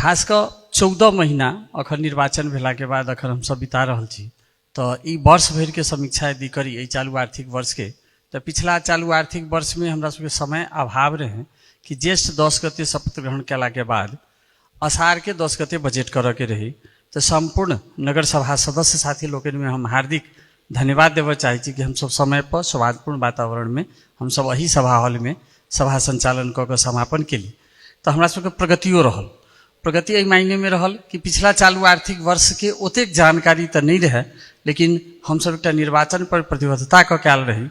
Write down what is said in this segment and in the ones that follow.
खास कर 14 महीना अखन निर्वाचन भेला के बाद अखन हम सब बिता रहल छी। तो ई वर्ष भर के समीक्षा यदि करी ई चालू आर्थिक वर्ष के, तो पिछला चालू आर्थिक वर्ष में हमरा सबके समय अभाव रहे कि ज्येष्ठ 10 गते शपथ ग्रहण केला के बाद अषाढ़ के 10 गते बजट करे के रही। तो संपूर्ण नगर सभा सदस्य साथी लोग में हम हार्दिक धन्यवाद देव चाहे कि हम सब समय पर सौहार्दपूर्ण वातावरण में हम सब वही सभा हॉल में सभा संचालन क के समापन के लिए। तो हमरा सबके प्रगतियो रहल। प्रगति एहि मायने में रहल कि पिछला चालू आर्थिक वर्ष के ओतेक जानकारी तो नहीं रहे, लेकिन हम सब एक निर्वाचन पर प्रतिबद्धता क के आयल रही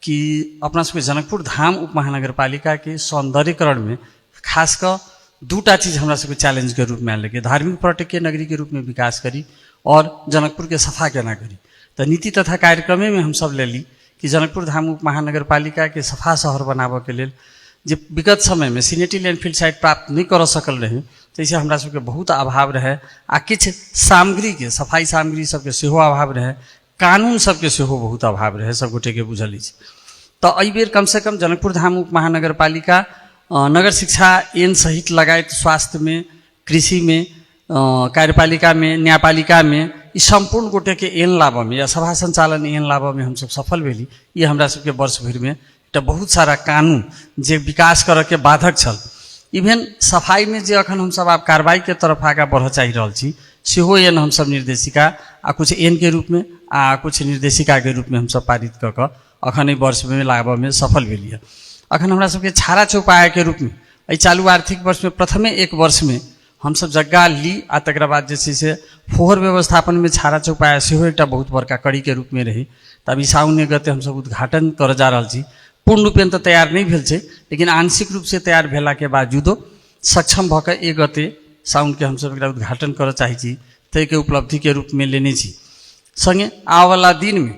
कि अपना सबके जनकपुर धाम उप महानगर पालिका के सौंदर्यकरण में खास कर दूटा चीज हमरा सबके चैलेंज के रूप में आयल कि धार्मिक पर्यटकीय नगरी के रूप में विकास करी और जनकपुर के सफा केना करी। तो नीति तथा कार्यक्रम में हम सब ले ली कि जनकपुर धाम उप महानगर पालिका के सफा शहर बनाबे के लिए जे विगत समय में सिनेटी लैंडफिल साइट प्राप्त नहीं कर सकल रही, तो इसे हमरा सबके बहुत अभाव रहे। आ किछ सामग्री के सफाई सामग्री सबके सेहो अभाव रहे, कानून सबके सेहो बहुत अभाव रहे, सब गोटे के बुझल अछि। तो एहि बेर कम से कम जनकपुर धाम उप महानगर पालिका नगर शिक्षा एन सहित लगायत स्वास्थ्य में, कृषि में, कार्यपालिका में, न्यायपालिका में ई संपूर्ण गोटे के एन लाभ में या सभा संचालन एन लाभ में हम सब सफल भेली। ये हमरा सबके वर्ष भर में तो बहुत सारा कानून जे विकास करे के बाधक छल, इवेन सफाई में जे अखन हम सब आप कार्रवाई के तरफ आगा बढ़ चाह रहल छी सेहो एन हम सब निर्देशिका आ कुछ एन के रूप में आ कुछ निर्देशिका के रूप में हम सब पारित क के अखन वर्ष में लाभ में सफल भेलिए। अखन हमरा सबके छाड़ा चौपाया के रूप में एहि चालू आर्थिक वर्ष में प्रथमे एक वर्ष में हम सब जगह ली आ तकर बाद जे छै से फोहर व्यवस्थापन में छाड़ा चौपाया सेहो एकटा बहुत बड़का कड़ी के रूप में रही। तब साउन गते हम सब उद्घाटन कर जा रहल छी। पूर्ण रूपेण तो तैयार नहीं भेल छै, लेकिन आंशिक रूप से तैयार भेला के बावजूदो सक्षम भऽ के एक गते साउन के हम सब एकरा उद्घाटन कर चाहे छी, तै के उपलब्धि के रूप में लेने छी। संगे आवे वाला दिन में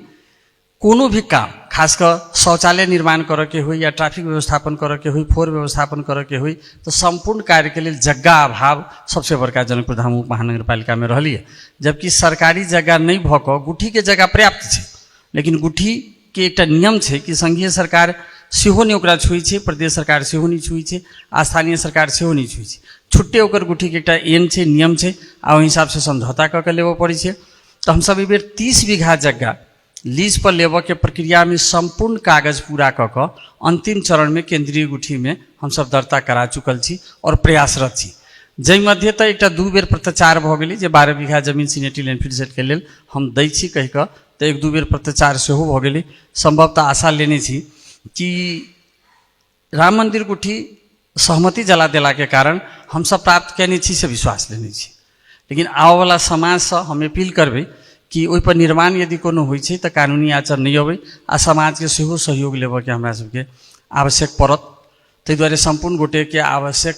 कोनो भी काम खासकर शौचालय निर्माण करे के हुई या ट्रैफिक व्यवस्थापन करे के हुई, फोर व्यवस्थापन करे के हुई, तो संपूर्ण कार्य के लिए जगह अभाव सबसे बड़का जनकपुर धाम उप महानगर पालिका में रही है। जबकि सरकारी जगह नहीं भऽ कऽ गुठी के जगह पर्याप्त है, लेकिन गुठी के एक नियम है कि संघीय सरकार सेहो नहीं ओकरा छुई है, प्रदेश सरकार सेहो नहीं छुई है, स्थानीय सरकार सेहो नहीं छुई है। छुट्टे ओकर गुठी के एक एन है, नियम है, आ ओहि हिसाब से समझौता क के लेबऽ पड़ै छै। तो हम सब बेर 30 बीघा जगह लीज पर लेबऽ के प्रक्रिया में संपूर्ण कागज पूरा क के अंतिम चरण में केंद्रीय गुठी में हम सब दर्ता करा चुकल छी और प्रयासरत छी। जै मध्य तो एक 2 बेर पत्राचार भऽ गेलै जे 12 बीघा जमीन सिनेटी लैंडफिल सेट के लेल हम दै छी कहि कऽ, तो 1-2 बेर पत्राचार सेहो भऽ गेलै। संभवतः आशा लेने छी कि राम मंदिर गुठी सहमति जला देला के कारण हम सब प्राप्त केने छी से विश्वास लेने छी। लेकिन आबऽ वाला समाज से हम अपील करबै कि ओहि पर निर्माण यदि कोनो होइ छै तो कानूनी आचर नहीं अबै आ समाज के सेहो सहयोग लेबऽ के हमरा सबके आवश्यक पड़त। ताहि दुआरे संपूर्ण गोटे के आवश्यक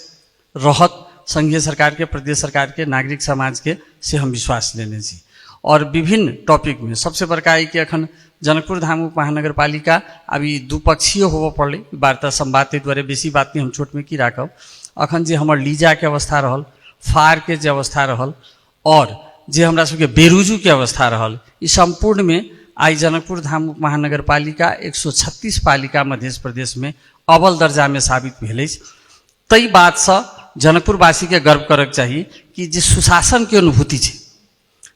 रहत, संघीय सरकार के, प्रदेश सरकार के, नागरिक समाज के से हम विश्वास लेने छी। और विभिन्न टॉपिक में सबसे बड़का है कि अखन जनकपुर धाम उप महानगर पालिका अभी द्विपक्षीय होबऽ पड़लै वार्ता संवाद, ताहि दुआरे बेसी बात नहीं हम छोट में की राखब। अखन जे हमर लीजा के अवस्था रहल, फार के जे अवस्था रहल और जे हमरा सबके बेरुजू के अवस्था रहल, ई संपूर्ण में आई जनकपुर धाम उप महानगर पालिका 136 पालिका मध्य प्रदेश में अव्वल दर्जा में साबित भेल अछि। तई बात से जनकपुरवासी के गर्व करक चाहिए कि जे सुशासन के अनुभूति छै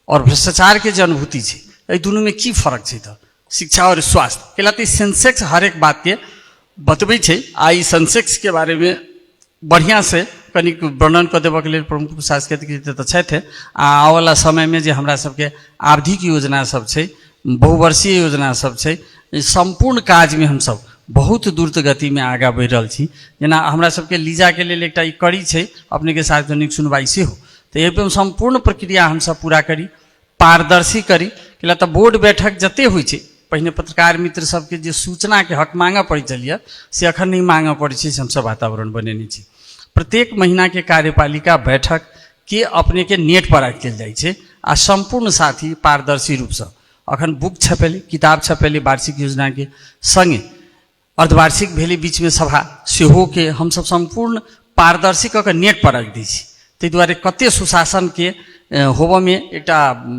और भ्रष्टाचार के जो अनुभूति है, ये दोनों में की फर्क है? तो शिक्षा और स्वास्थ्य के लिए सेंसेक्स हर एक बात के बतबै छै। आई सेंसेक्स के बारे में बढ़िया से कनिक वर्णन कर देबऽ के लिए प्रमुख प्रशासक तो छथि। आने वाला समय में जे हमरा सबके आवधिक योजना सब छै, बहुवर्षीय योजना सब छै, संपूर्ण काज में हम सब बहुत द्रुत गति में आगा बढ़ि रहल छी। जेना हमरा सबके लीजा के लेल एकटा ई कड़ी छै अपने के सार्वजनिक सुनवाई सेहो, तो एहिपर संपूर्ण प्रक्रिया हम सब पूरा करी, पारदर्शी करी। कि तो बोर्ड बैठक जते होइ छै पहिने पत्रकार मित्र सबके जे सूचना के हक मांगा पड़ै छलिए से अखन नहीं मांगा पड़ै छै, हम सब वातावरण बनेने छी। प्रत्येक महीना के कार्यपालिका बैठक के अपने के नेट पर राखल जाइ छै आ संपूर्ण साथी पारदर्शी रूप से अखन बुक छपेली, किताब छपेली वार्षिक योजना के संगे अर्धवार्षिक भेली बीच में सभा सेहो के हम सब संपूर्ण पारदर्शी क के नेट पर राख दै छी। ताहि दुआरे कते सुशासन के होबऽ में एक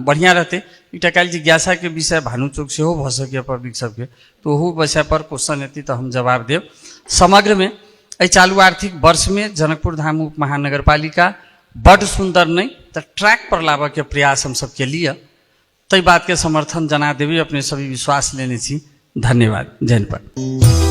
बढ़िया रहते। एक काल्हि जिज्ञासा के विषय भानुचोक सेहो भऽ सकैए पब्लिक सबके, तो ओहो विषय पर क्वेश्चन एती तो हम जवाब देव। समग्र में एहि चालू आर्थिक वर्ष में जनकपुर धाम उप महानगर पालिका बड़ सुंदर नहीं तो ट्रैक पर लाबऽ के प्रयास हम सब के लिए, तई बात के समर्थन जना देवी अपने सभी विश्वास लेने छी। धन्यवाद। जय हिंद।